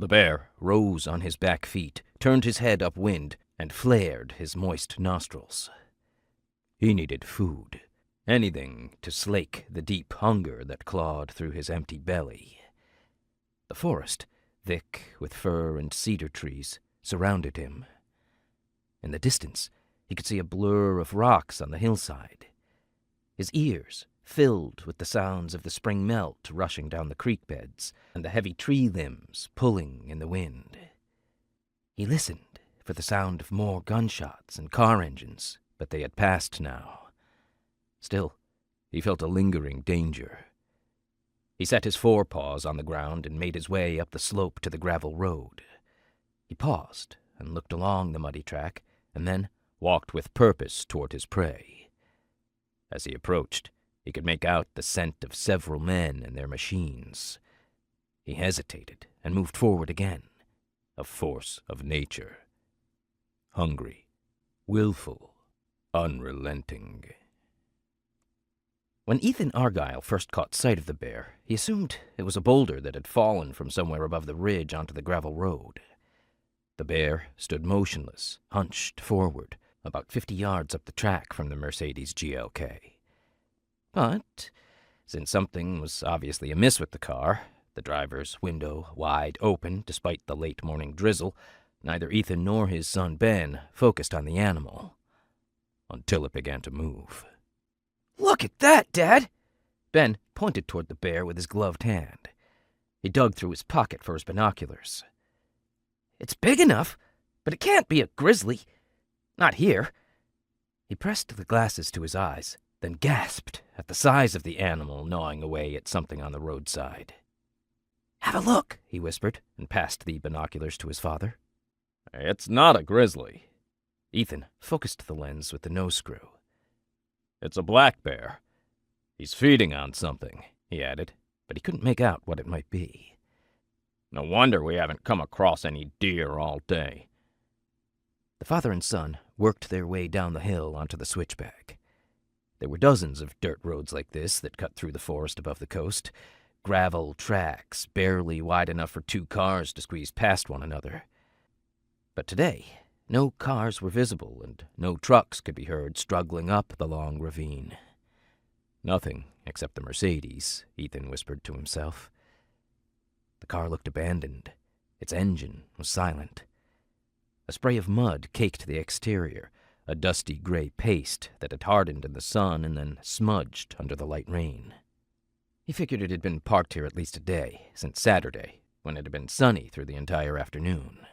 The bear rose on his back feet, turned his head upwind, and flared his moist nostrils. He needed food, anything to slake the deep hunger that clawed through his empty belly. The forest, thick with fir and cedar trees, surrounded him. In the distance, he could see a blur of rocks on the hillside. His ears filled with the sounds of the spring melt rushing down the creek beds and the heavy tree limbs pulling in the wind. He listened for the sound of more gunshots and car engines, but they had passed now. Still, he felt a lingering danger. He set his forepaws on the ground and made his way up the slope to the gravel road. He paused and looked along the muddy track, and then walked with purpose toward his prey. As he approached, he could make out the scent of several men and their machines. He hesitated and moved forward again, a force of nature. Hungry, willful, unrelenting. When Ethan Argyle first caught sight of the bear, he assumed it was a boulder that had fallen from somewhere above the ridge onto the gravel road. The bear stood motionless, hunched forward, about 50 yards up the track from the Mercedes GLK. But, since something was obviously amiss with the car, the driver's window wide open despite the late morning drizzle, neither Ethan nor his son Ben focused on the animal, until it began to move. "Look at that, Dad!" Ben pointed toward the bear with his gloved hand. He dug through his pocket for his binoculars. "It's big enough, but it can't be a grizzly. Not here." He pressed the glasses to his eyes, then gasped at the size of the animal gnawing away at something on the roadside. "Have a look," he whispered, and passed the binoculars to his father. "It's not a grizzly." Ethan focused the lens with the nose screw. "It's a black bear. He's feeding on something," he added, but he couldn't make out what it might be. "No wonder we haven't come across any deer all day." The father and son worked their way down the hill onto the switchback. There were dozens of dirt roads like this that cut through the forest above the coast, gravel tracks barely wide enough for 2 cars to squeeze past one another. But today, no cars were visible, and no trucks could be heard struggling up the long ravine. Nothing except the Mercedes, Ethan whispered to himself. The car looked abandoned. Its engine was silent. A spray of mud caked the exterior, a dusty gray paste that had hardened in the sun and then smudged under the light rain. He figured it had been parked here at least a day, since Saturday, when it had been sunny through the entire afternoon.